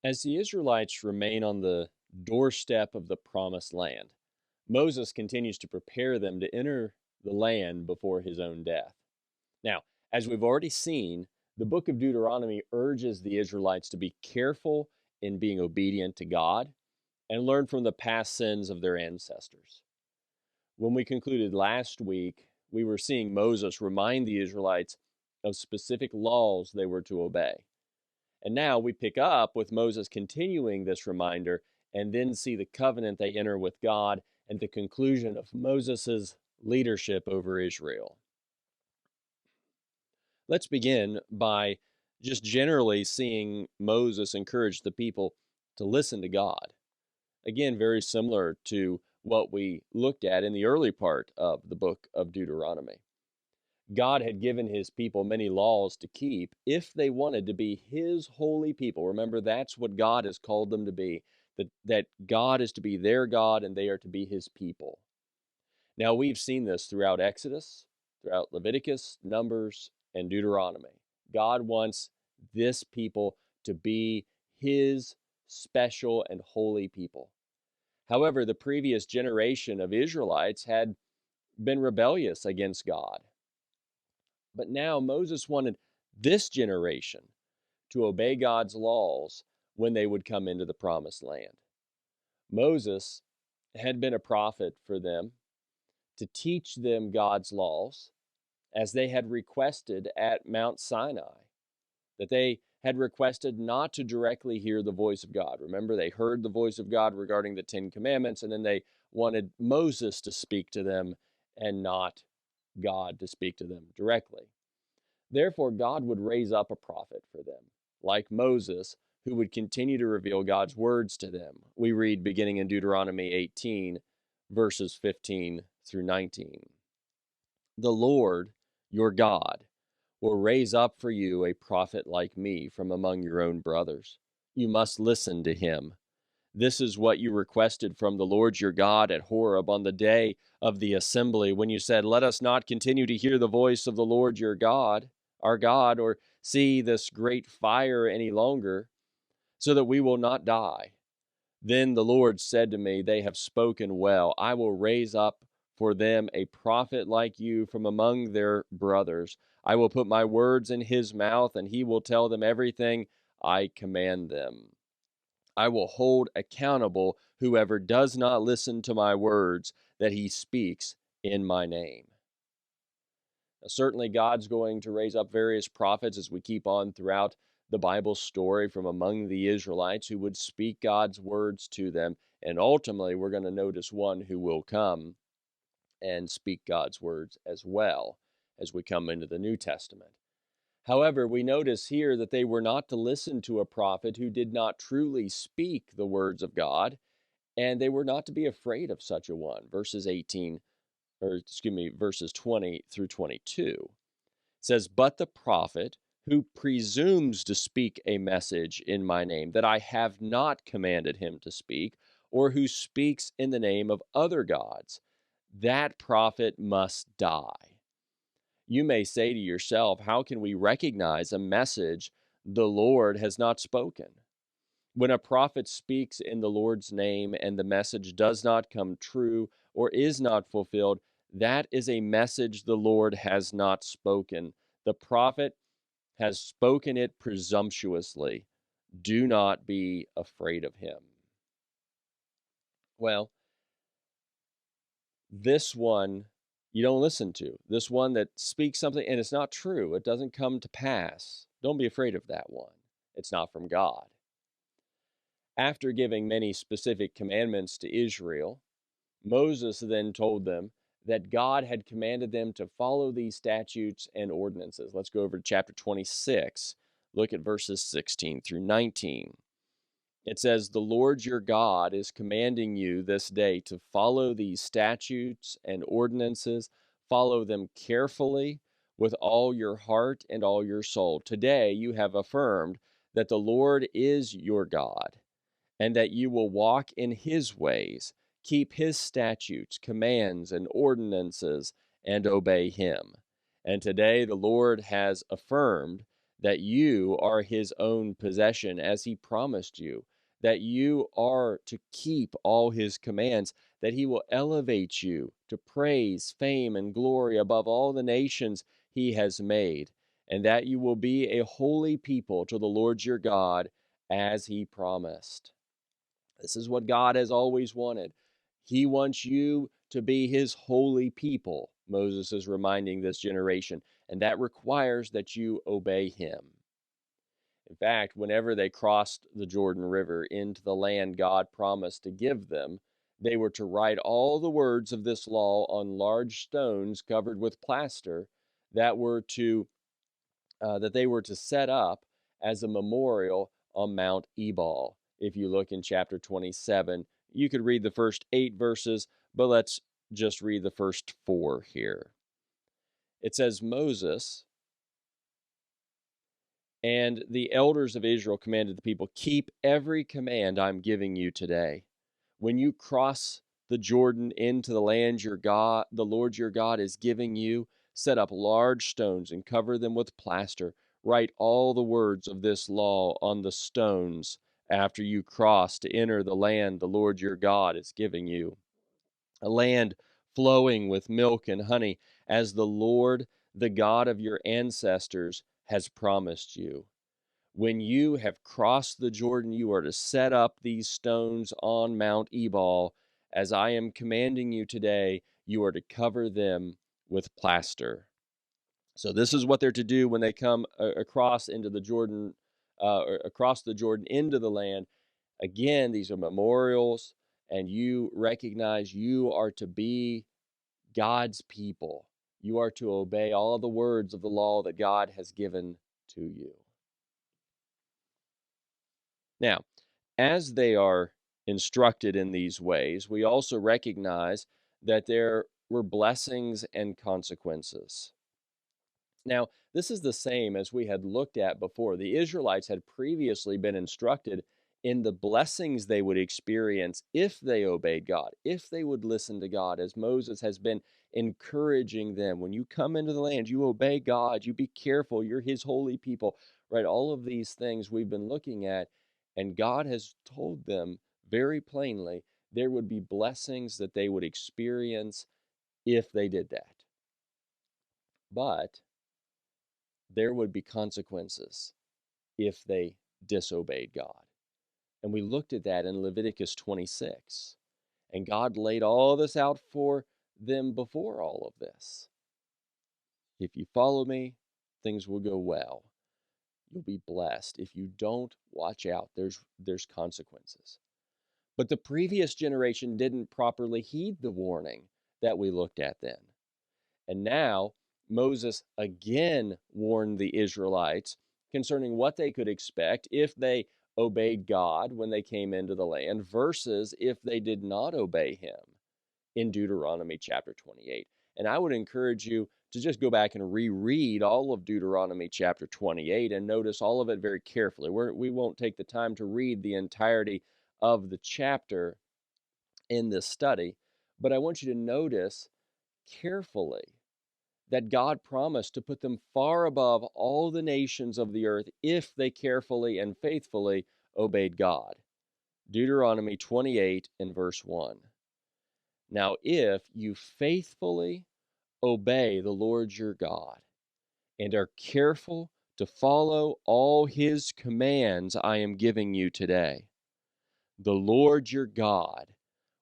As the Israelites remain on the doorstep of the promised land, Moses continues to prepare them to enter the land before his own death. Now, as we've already seen, the book of Deuteronomy urges the Israelites to be careful in being obedient to God and learn from the past sins of their ancestors. When we concluded last week, we were seeing Moses remind the Israelites of specific laws they were to obey. And now we pick up with Moses continuing this reminder and then see the covenant they enter with God and the conclusion of Moses' leadership over Israel. Let's begin by just generally seeing Moses encourage the people to listen to God. Again, very similar to what we looked at in the early part of the book of Deuteronomy. God had given his people many laws to keep if they wanted to be his holy people. Remember, that's what God has called them to be, that God is to be their God and they are to be his people. Now, we've seen this throughout Exodus, throughout Leviticus, Numbers, and Deuteronomy. God wants this people to be his special and holy people. However, the previous generation of Israelites had been rebellious against God. But now Moses wanted this generation to obey God's laws when they would come into the promised land. Moses had been a prophet for them to teach them God's laws as they had requested at Mount Sinai, that they had requested not to directly hear the voice of God. Remember, they heard the voice of God regarding the Ten Commandments, and then they wanted Moses to speak to them and not God to speak to them directly. Therefore, God would raise up a prophet for them, like Moses, who would continue to reveal God's words to them. We read beginning in Deuteronomy 18, verses 15 through 19. The Lord, your God, will raise up for you a prophet like me from among your own brothers. You must listen to him. This is what you requested from the Lord your God at Horeb on the day of the assembly, when you said, "Let us not continue to hear the voice of the Lord your God, our God, or see this great fire any longer, so that we will not die." Then the Lord said to me, "They have spoken well. I will raise up for them a prophet like you from among their brothers. I will put my words in his mouth, and he will tell them everything I command them. I will hold accountable whoever does not listen to my words that he speaks in my name." Now, certainly, God's going to raise up various prophets as we keep on throughout the Bible story from among the Israelites who would speak God's words to them. And ultimately, we're going to notice one who will come and speak God's words as well as we come into the New Testament. However, we notice here that they were not to listen to a prophet who did not truly speak the words of God, and they were not to be afraid of such a one. Verses 20 through 22 says, "But the prophet who presumes to speak a message in my name that I have not commanded him to speak, or who speaks in the name of other gods, that prophet must die." You may say to yourself, how can we recognize a message the Lord has not spoken? When a prophet speaks in the Lord's name and the message does not come true or is not fulfilled, that is a message the Lord has not spoken. The prophet has spoken it presumptuously. Do not be afraid of him. Well, this one you don't listen to. This one that speaks something and it's not true, it doesn't come to pass. Don't be afraid of that one. It's not from God. After giving many specific commandments to Israel, Moses then told them that God had commanded them to follow these statutes and ordinances. Let's go over to chapter 26. Look at verses 16 through 19. It says, "The Lord your God is commanding you this day to follow these statutes and ordinances. Follow them carefully with all your heart and all your soul. Today you have affirmed that the Lord is your God, and that you will walk in his ways, keep his statutes, commands, and ordinances, and obey him. And today the Lord has affirmed that you are his own possession as he promised you, that you are to keep all his commands, that he will elevate you to praise, fame, and glory above all the nations he has made, and that you will be a holy people to the Lord your God as he promised. This is what God has always wanted. He wants you to be his holy people, Moses is reminding this generation, and that requires that you obey him. In fact, whenever they crossed the Jordan River into the land God promised to give them, they were to write all the words of this law on large stones covered with plaster that were to that they were to set up as a memorial on Mount Ebal. If you look in chapter 27, you could read the first 8 verses, but let's just read the first 4 here. It says, Moses and the elders of Israel commanded the people, keep every command I'm giving you today. When you cross the Jordan into the land the Lord your God is giving you, set up large stones and cover them with plaster. Write all the words of this law on the stones after you cross to enter the land the Lord your God is giving you, a land flowing with milk and honey, as the Lord, the God of your ancestors, has promised you. When you have crossed the Jordan, you are to set up these stones on Mount Ebal. As I am commanding you today, you are to cover them with plaster. So this is what they're to do when they come across into the Jordan, across the Jordan into the land. Again, these are memorials, and you recognize you are to be God's people. You are to obey all the words of the law that God has given to you. Now, as they are instructed in these ways, we also recognize that there were blessings and consequences. Now, this is the same as we had looked at before. The Israelites had previously been instructed in the blessings they would experience if they obeyed God, if they would listen to God, as Moses has been encouraging them. When you come into the land, you obey God, you be careful, you're his holy people, right? All of these things we've been looking at, and God has told them very plainly there would be blessings that they would experience if they did that. But there would be consequences if they disobeyed God. And we looked at that in Leviticus 26. And God laid all this out for them before all of this. If you follow me, things will go well. You'll be blessed. If you don't, watch out. There's consequences. But the previous generation didn't properly heed the warning that we looked at then. And now Moses again warned the Israelites concerning what they could expect if they obeyed God when they came into the land versus if they did not obey him in Deuteronomy chapter 28. And I would encourage you to just go back and reread all of Deuteronomy chapter 28 and notice all of it very carefully. We won't take the time to read the entirety of the chapter in this study, but I want you to notice carefully that God promised to put them far above all the nations of the earth if they carefully and faithfully obeyed God. Deuteronomy 28 and verse 1. Now, if you faithfully obey the Lord your God and are careful to follow all his commands I am giving you today, the Lord your God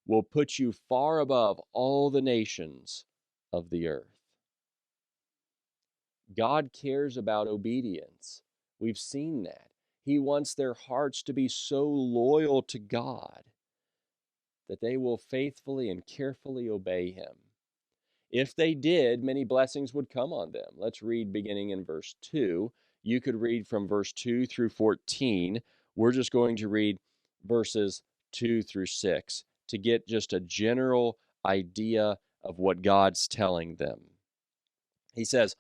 will put you far above all the nations of the earth. God cares about obedience. We've seen that. He wants their hearts to be so loyal to God that they will faithfully and carefully obey him. If they did, many blessings would come on them. Let's read beginning in verse 2. You could read from verse 2 through 14. We're just going to read verses 2 through 6 to get just a general idea of what God's telling them. He says,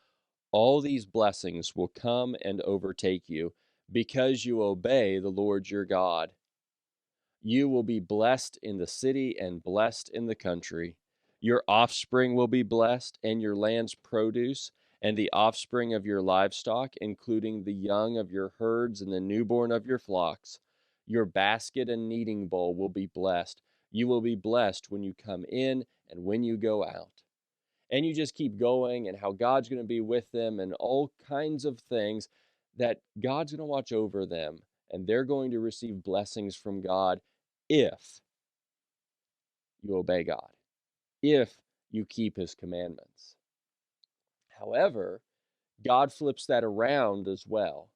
all these blessings will come and overtake you because you obey the Lord your God. You will be blessed in the city and blessed in the country. Your offspring will be blessed and your land's produce, and the offspring of your livestock, including the young of your herds and the newborn of your flocks. Your basket and kneading bowl will be blessed. You will be blessed when you come in and when you go out. And you just keep going, and how God's going to be with them, and all kinds of things that God's going to watch over them, and they're going to receive blessings from God if you obey God, if you keep his commandments. However, God flips that around as well.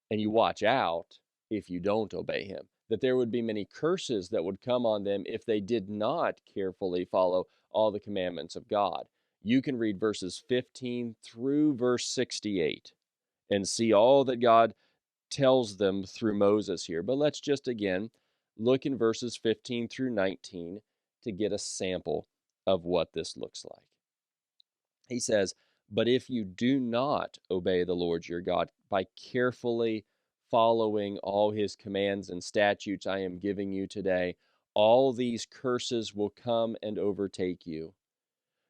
And you watch out if you don't obey him, that there would be many curses that would come on them if they did not carefully follow all the commandments of God. You can read verses 15 through verse 68 and see all that God tells them through Moses here. But let's just again look in verses 15 through 19 to get a sample of what this looks like. He says, "But if you do not obey the Lord your God by carefully following all his commands and statutes I am giving you today, all these curses will come and overtake you.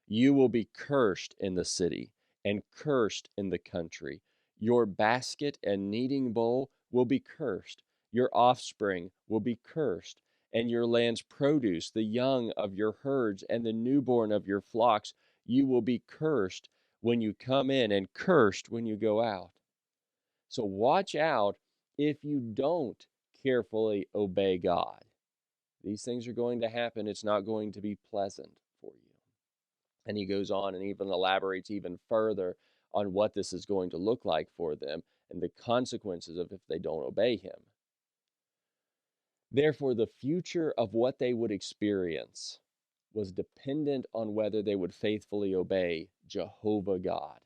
You will be cursed in the city and cursed in the country. Your basket and kneading bowl will be cursed. Your offspring will be cursed, and your land's produce, the young of your herds and the newborn of your flocks, you will be cursed when you come in and cursed when you go out." So watch out if you don't carefully obey God. These things are going to happen. It's not going to be pleasant for you. And he goes on and even elaborates even further on what this is going to look like for them and the consequences of if they don't obey him. Therefore, the future of what they would experience was dependent on whether they would faithfully obey Jehovah God.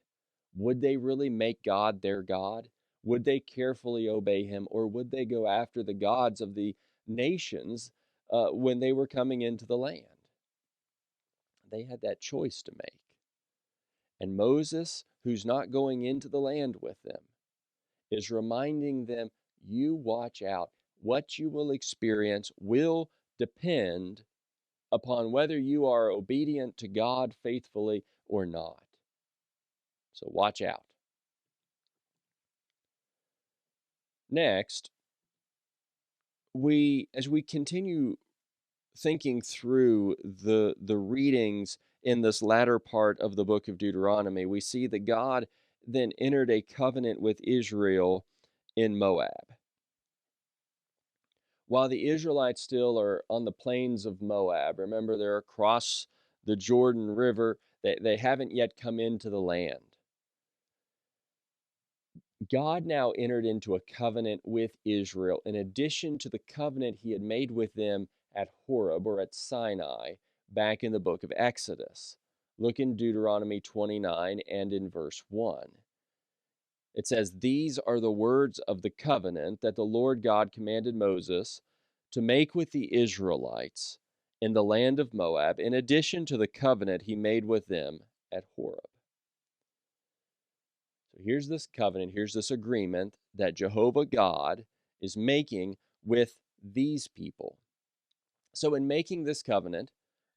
Would they really make God their God? Would they carefully obey him, or would they go after the gods of the nations when they were coming into the land? They had that choice to make. And Moses, who's not going into the land with them, is reminding them, you watch out. What you will experience will depend upon whether you are obedient to God faithfully or not. So watch out. Next, as we continue thinking through the readings in this latter part of the book of Deuteronomy, we see that God then entered a covenant with Israel in Moab. While the Israelites still are on the plains of Moab, remember they're across the Jordan River, they haven't yet come into the land. God now entered into a covenant with Israel in addition to the covenant he had made with them at Horeb or at Sinai back in the book of Exodus. Look in Deuteronomy 29 and in verse 1. It says, "These are the words of the covenant that the Lord God commanded Moses to make with the Israelites in the land of Moab, in addition to the covenant he made with them at Horeb." So here's this covenant, here's this agreement that Jehovah God is making with these people. So in making this covenant,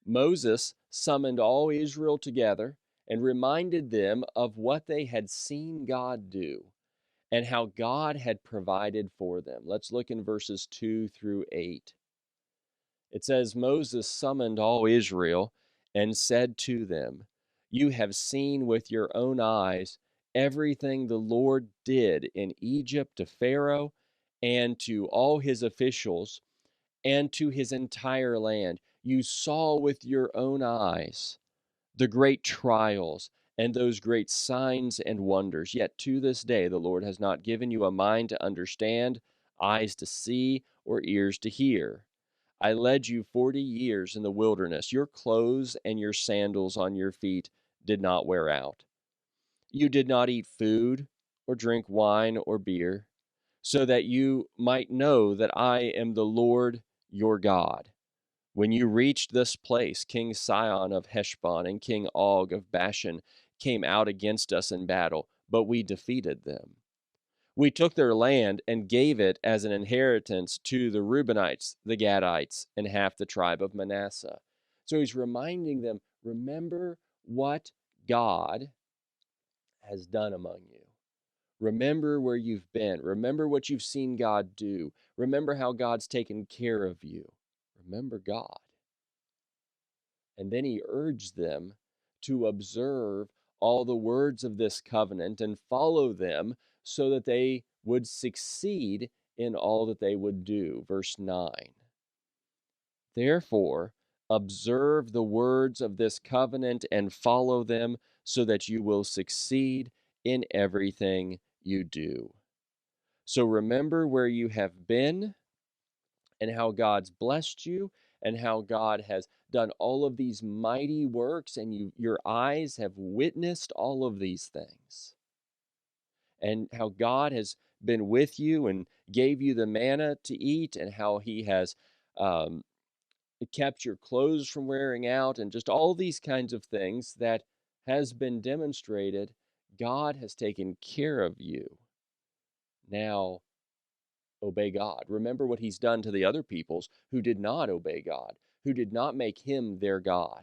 Moses summoned all Israel together and reminded them of what they had seen God do and how God had provided for them. Let's look in verses 2 through 8. It says, "Moses summoned all Israel and said to them, 'You have seen with your own eyes everything the Lord did in Egypt to Pharaoh and to all his officials and to his entire land. You saw with your own eyes the great trials and those great signs and wonders. Yet to this day, the Lord has not given you a mind to understand, eyes to see, or ears to hear. I led you 40 years in the wilderness. Your clothes and your sandals on your feet did not wear out. You did not eat food or drink wine or beer, so that you might know that I am the Lord your God. When you reached this place, King Sihon of Heshbon and King Og of Bashan came out against us in battle, but we defeated them. We took their land and gave it as an inheritance to the Reubenites, the Gadites, and half the tribe of Manasseh." So he's reminding them, remember what God has done among you. Remember where you've been. Remember what you've seen God do. Remember how God's taken care of you. Remember God. And then he urged them to observe all the words of this covenant and follow them so that they would succeed in all that they would do. Verse 9. Therefore, observe the words of this covenant and follow them so that you will succeed in everything you do. So remember where you have been and how God's blessed you and how God has done all of these mighty works, and your eyes have witnessed all of these things. And how God has been with you and gave you the manna to eat, and how he has um, kept your clothes from wearing out, and just all these kinds of things that has been demonstrated. God has taken care of you. Now, obey God. Remember what he's done to the other peoples who did not obey God, who did not make him their God.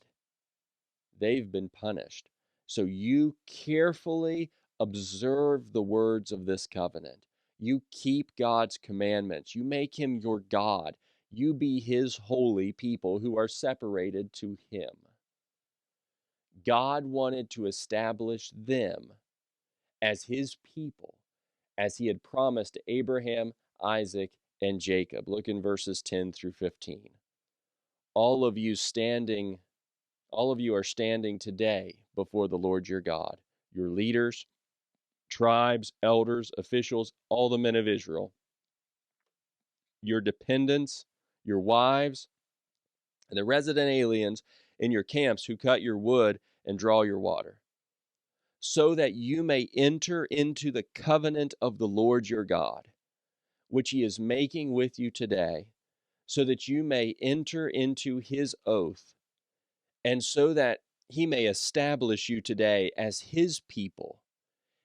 They've been punished. So you carefully observe the words of this covenant. You keep God's commandments. You make him your God. You be his holy people who are separated to him. God wanted to establish them as his people, as he had promised to Abraham, Isaac, and Jacob. Look in verses 10 through 15. All of you are standing today before the Lord your God, your leaders, tribes, elders, officials, all the men of Israel, your dependents, your wives, and the resident aliens in your camps who cut your wood and draw your water, so that you may enter into the covenant of the Lord your God, which he is making with you today, so that you may enter into his oath, and so that he may establish you today as his people,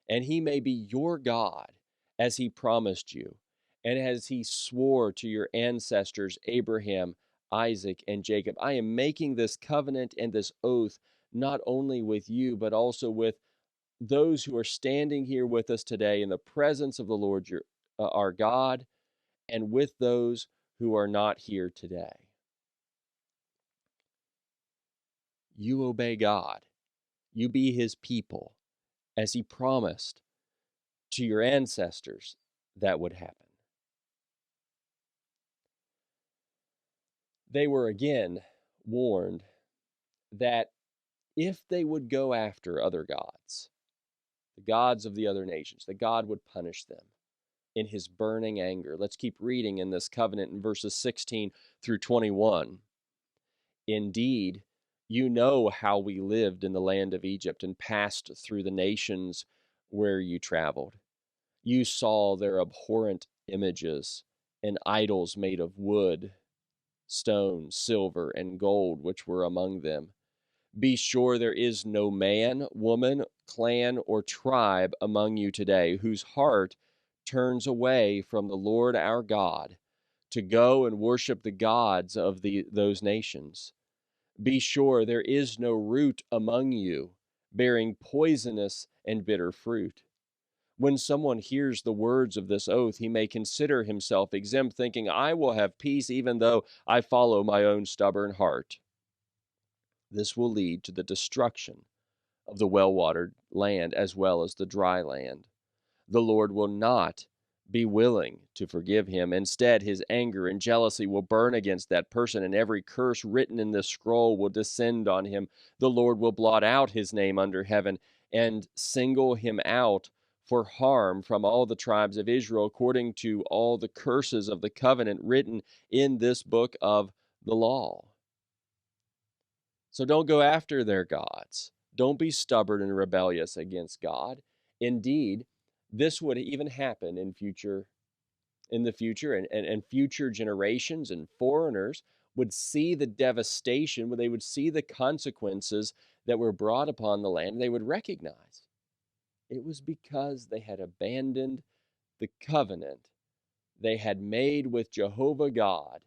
and he may be your God as he promised you, and as he swore to your ancestors, Abraham, Isaac, and Jacob. I am making this covenant and this oath not only with you, but also with those who are standing here with us today in the presence of the Lord our God, and with those who are not here today. You obey God. You be his people, as he promised to your ancestors that would happen. They were again warned that if they would go after other gods, the gods of the other nations, that God would punish them in his burning anger. Let's keep reading in this covenant in verses 16 through 21. Indeed, you know how we lived in the land of Egypt and passed through the nations where you traveled. You saw their abhorrent images and idols made of wood, stone, silver, and gold, which were among them. Be sure there is no man, woman, clan, or tribe among you today whose heart turns away from the Lord our God to go and worship the gods of those nations. Be sure there is no root among you bearing poisonous and bitter fruit. When someone hears the words of this oath, he may consider himself exempt, thinking, I will have peace even though I follow my own stubborn heart. This will lead to the destruction of the well-watered land as well as the dry land. The Lord will not be willing to forgive him. Instead, his anger and jealousy will burn against that person, and every curse written in this scroll will descend on him. The Lord will blot out his name under heaven and single him out for harm from all the tribes of Israel, according to all the curses of the covenant written in this book of the law. So don't go after their gods. Don't be stubborn and rebellious against God. Indeed, this would even happen in the future, and future generations and foreigners would see the devastation, they would see the consequences that were brought upon the land. They would recognize it was because they had abandoned the covenant they had made with Jehovah God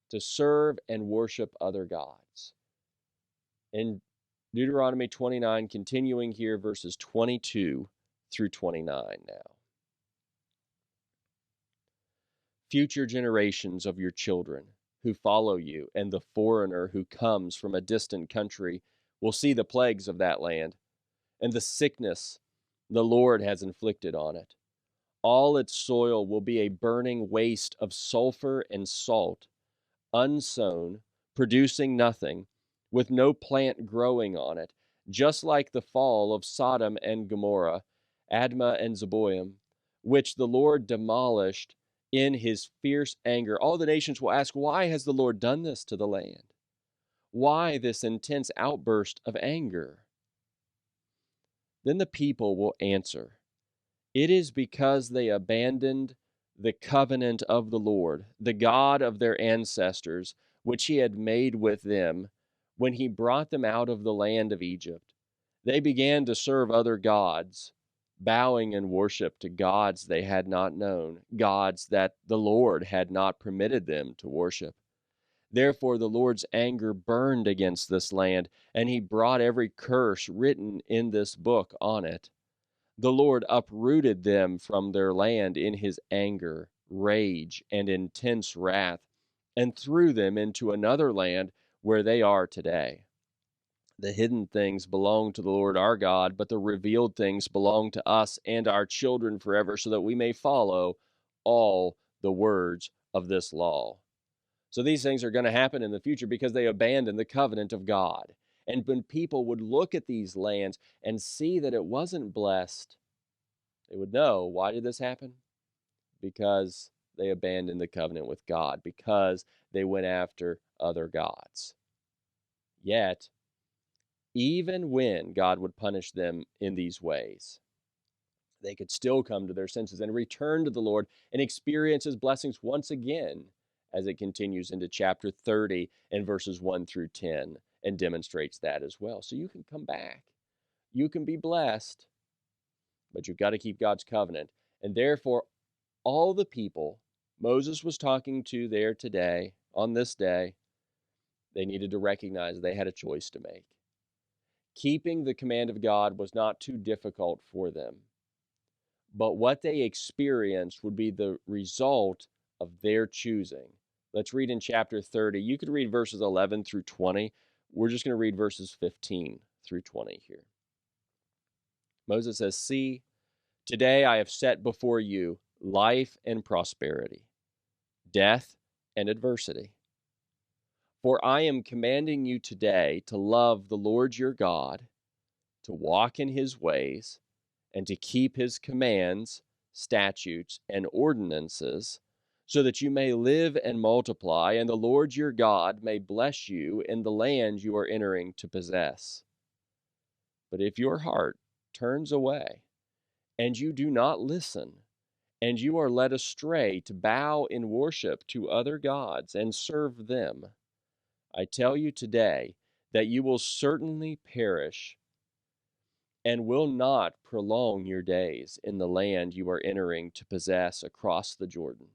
to serve and worship other gods. And Deuteronomy 29, continuing here, verses 22 through 29 now. Future generations of your children who follow you and the foreigner who comes from a distant country will see the plagues of that land and the sickness the Lord has inflicted on it. All its soil will be a burning waste of sulfur and salt, unsown, producing nothing, with no plant growing on it, just like the fall of Sodom and Gomorrah, Admah and Zeboim, which the Lord demolished in his fierce anger. All the nations will ask, why has the Lord done this to the land? Why this intense outburst of anger? Then the people will answer, it is because they abandoned the covenant of the Lord, the God of their ancestors, which he had made with them when he brought them out of the land of Egypt. They began to serve other gods, bowing in worship to gods they had not known, gods that the Lord had not permitted them to worship. Therefore the Lord's anger burned against this land, and he brought every curse written in this book on it. The Lord uprooted them from their land in his anger, rage, and intense wrath, and threw them into another land where they are today. The hidden things belong to the Lord our God, but the revealed things belong to us and our children forever, so that we may follow all the words of this law. So these things are going to happen in the future because they abandoned the covenant of God. And when people would look at these lands and see that it wasn't blessed, they would know, why did this happen? Because they abandoned the covenant with God, because they went after other gods. Yet, even when God would punish them in these ways, they could still come to their senses and return to the Lord and experience his blessings once again, as it continues into chapter 30 and verses 1 through 10 and demonstrates that as well. So you can come back. You can be blessed, but you've got to keep God's covenant. And therefore, all the people Moses was talking to there today, on this day, they needed to recognize they had a choice to make. Keeping the command of God was not too difficult for them, but what they experienced would be the result of their choosing. Let's read in chapter 30. You could read verses 11 through 20. We're just going to read verses 15 through 20 here. Moses says, see, today I have set before you life and prosperity, death and adversity. For I am commanding you today to love the Lord your God, to walk in his ways, and to keep his commands, statutes, and ordinances, so that you may live and multiply, and the Lord your God may bless you in the land you are entering to possess. But if your heart turns away, and you do not listen, and you are led astray to bow in worship to other gods and serve them, I tell you today that you will certainly perish and will not prolong your days in the land you are entering to possess across the Jordan.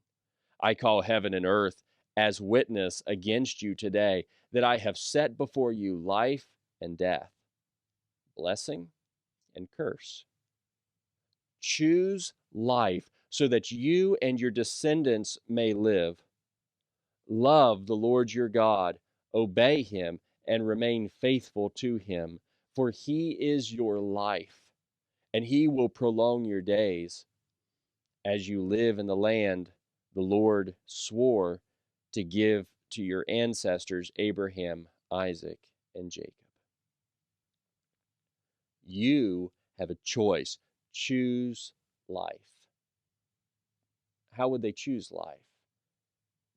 I call heaven and earth as witness against you today that I have set before you life and death, blessing and curse. Choose life so that you and your descendants may live. Love the Lord your God, obey him, and remain faithful to him, for he is your life, and he will prolong your days as you live in the land the Lord swore to give to your ancestors, Abraham, Isaac, and Jacob. You have a choice. Choose life. How would they choose life?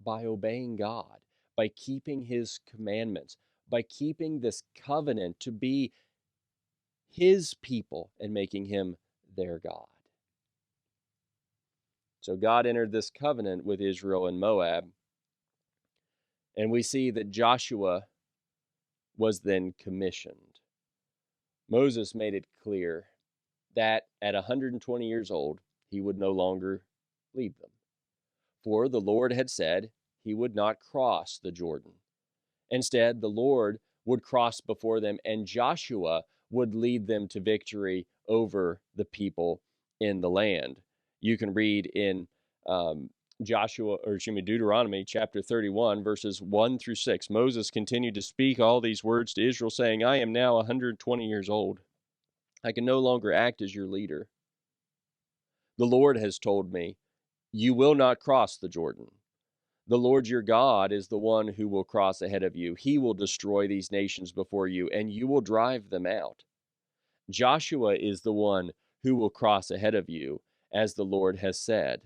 By obeying God, by keeping his commandments, by keeping this covenant to be his people and making him their God. So God entered this covenant with Israel and Moab, and we see that Joshua was then commissioned. Moses made it clear that at 120 years old, he would no longer lead them. For the Lord had said he would not cross the Jordan. Instead, the Lord would cross before them, and Joshua would lead them to victory over the people in the land. You can read in Deuteronomy chapter 31, verses 1 through 6. Moses continued to speak all these words to Israel, saying, I am now 120 years old. I can no longer act as your leader. The Lord has told me, you will not cross the Jordan. The Lord your God is the one who will cross ahead of you. He will destroy these nations before you, and you will drive them out. Joshua is the one who will cross ahead of you, as the Lord has said.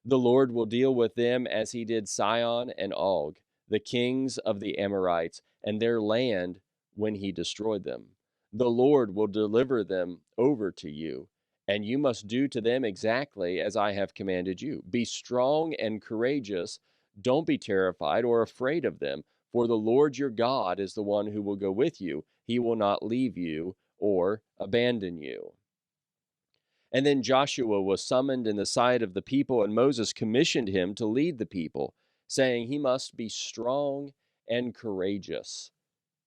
The Lord will deal with them as he did Sihon and Og, the kings of the Amorites, and their land when he destroyed them. The Lord will deliver them over to you, and you must do to them exactly as I have commanded you. Be strong and courageous. Don't be terrified or afraid of them, for the Lord your God is the one who will go with you. He will not leave you or abandon you. And then Joshua was summoned in the sight of the people, and Moses commissioned him to lead the people, saying he must be strong and courageous.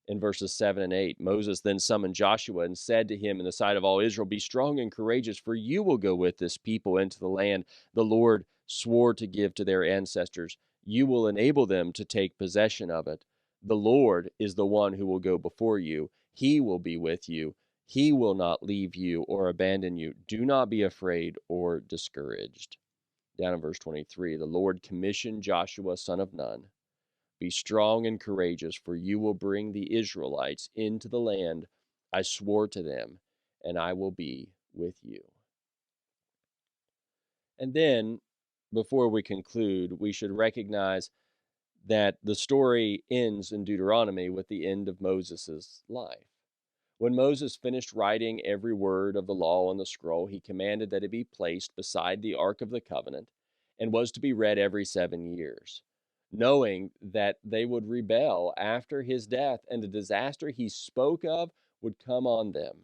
In verses 7 and 8, Moses then summoned Joshua and said to him in the sight of all Israel, be strong and courageous, for you will go with this people into the land the Lord swore to give to their ancestors. You will enable them to take possession of it. The Lord is the one who will go before you. He will be with you. He will not leave you or abandon you. Do not be afraid or discouraged. Down in verse 23, the Lord commissioned Joshua, son of Nun, be strong and courageous, for you will bring the Israelites into the land I swore to them, and I will be with you. And then, before we conclude, we should recognize that the story ends in Deuteronomy with the end of Moses' life. When Moses finished writing every word of the law on the scroll, he commanded that it be placed beside the Ark of the Covenant and was to be read every 7 years, knowing that they would rebel after his death and the disaster he spoke of would come on them.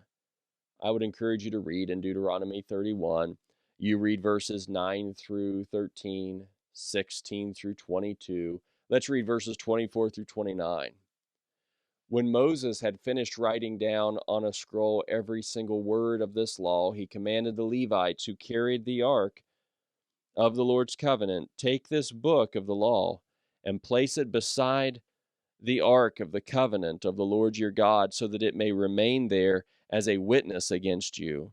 I would encourage you to read in Deuteronomy 31. You read verses 9 through 13, 16 through 22. Let's read verses 24 through 29. When Moses had finished writing down on a scroll every single word of this law, he commanded the Levites who carried the ark of the Lord's covenant, take this book of the law and place it beside the ark of the covenant of the Lord your God, so that it may remain there as a witness against you.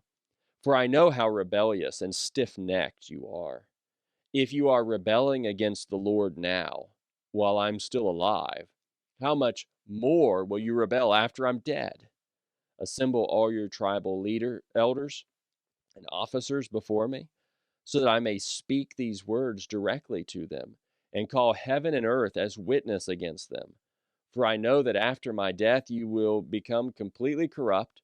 For I know how rebellious and stiff-necked you are. If you are rebelling against the Lord now, while I'm still alive, how much more will you rebel after I'm dead? Assemble all your tribal elders and officers before me, so that I may speak these words directly to them, and call heaven and earth as witness against them. For I know that after my death you will become completely corrupt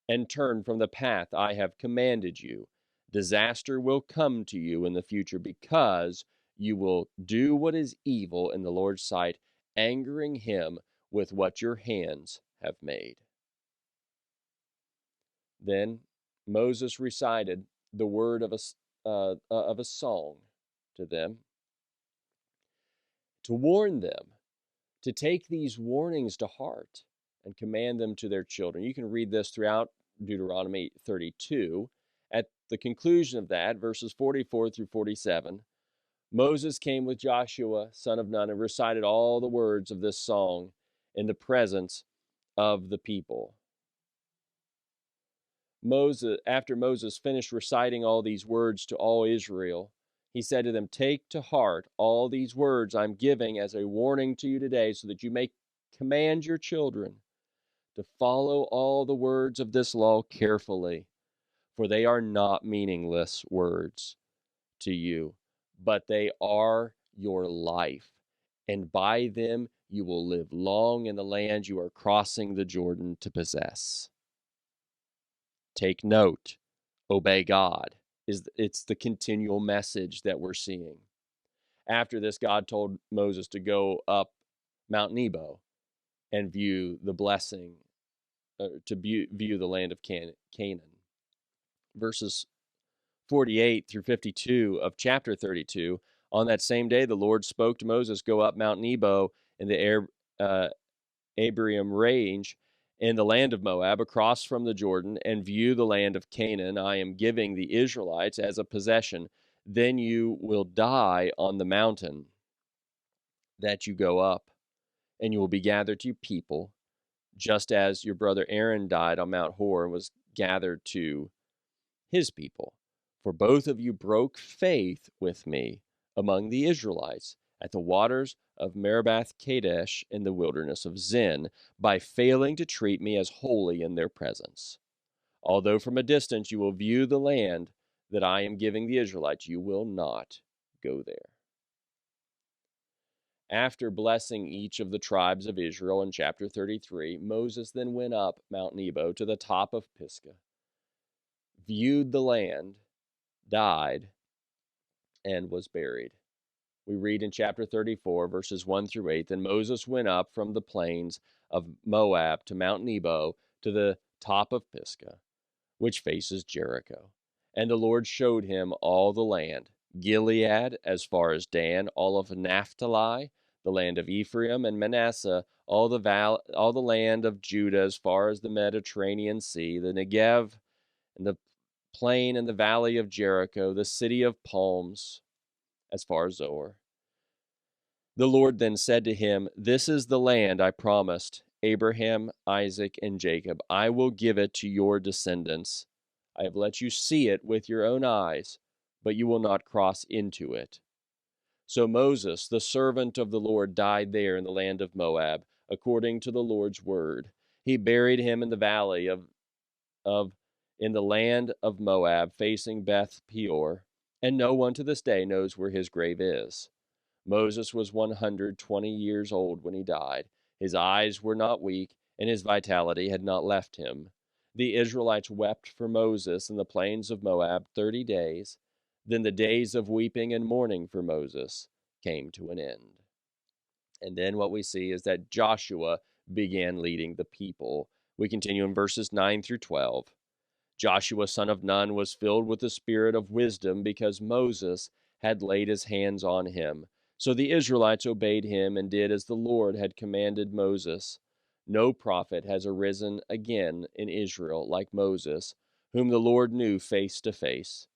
and turn from the path I have commanded you. Disaster will come to you in the future because you will do what is evil in the Lord's sight, angering him with what your hands have made. Then Moses recited the word of a song to them, to warn them to take these warnings to heart and command them to their children. You can read this throughout Deuteronomy 32. At the conclusion of that, verses 44 through 47, Moses came with Joshua, son of Nun, and recited all the words of this song in the presence of the people. After Moses finished reciting all these words to all Israel, he said to them, take to heart all these words I'm giving as a warning to you today, so that you may command your children to follow all the words of this law carefully, for they are not meaningless words to you, but they are your life, and by them you will live long in the land you are crossing the Jordan to possess. Take note, obey God. It's the continual message that we're seeing. After this, God told Moses to go up Mount Nebo and view the blessing, to view the land of Canaan. Verses 48 through 52 of chapter 32, on that same day the Lord spoke to Moses, go up Mount Nebo in the Abraham range in the land of Moab across from the Jordan and view the land of Canaan I am giving the Israelites as a possession, then you will die on the mountain that you go up, and you will be gathered to your people, just as your brother Aaron died on Mount Hor and was gathered to his people. For both of you broke faith with me among the Israelites at the waters of Meribah Kadesh in the wilderness of Zin by failing to treat me as holy in their presence. Although from a distance you will view the land that I am giving the Israelites, you will not go there. After blessing each of the tribes of Israel in chapter 33, Moses then went up Mount Nebo to the top of Pisgah, viewed the land, died, and was buried. We read in chapter 34, verses 1 through 8, Then Moses went up from the plains of Moab to Mount Nebo to the top of Pisgah, which faces Jericho. And the Lord showed him all the land, Gilead as far as Dan, all of Naphtali, the land of Ephraim and Manasseh, all the land of Judah as far as the Mediterranean Sea, the Negev and the plain and the valley of Jericho, the city of palms as far as Zoar. The Lord then said to him, This is the land I promised Abraham, Isaac, and Jacob. I will give it to your descendants. I have let you see it with your own eyes, but you will not cross into it. So Moses, the servant of the Lord, died there in the land of Moab, according to the Lord's word. He buried him in the valley in the land of Moab, facing Beth Peor, and no one to this day knows where his grave is. Moses was 120 years old when he died. His eyes were not weak, and his vitality had not left him. The Israelites wept for Moses in the plains of Moab 30 days. Then the days of weeping and mourning for Moses came to an end. And then what we see is that Joshua began leading the people. We continue in verses 9 through 12. Joshua, son of Nun, was filled with the spirit of wisdom because Moses had laid his hands on him. So the Israelites obeyed him and did as the Lord had commanded Moses. No prophet has arisen again in Israel like Moses, whom the Lord knew face to face.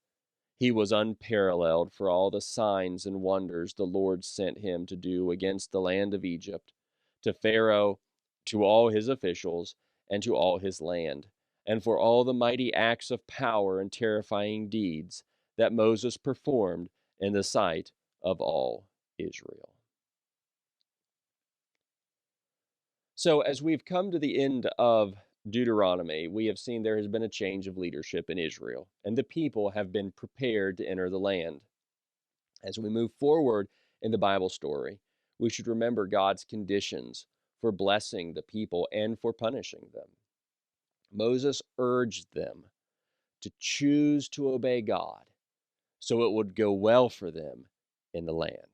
He was unparalleled for all the signs and wonders the Lord sent him to do against the land of Egypt, to Pharaoh, to all his officials, and to all his land, and for all the mighty acts of power and terrifying deeds that Moses performed in the sight of all Israel. So, as we've come to the end of Deuteronomy, we have seen there has been a change of leadership in Israel, and the people have been prepared to enter the land. As we move forward in the Bible story, we should remember God's conditions for blessing the people and for punishing them. Moses urged them to choose to obey God so it would go well for them in the land.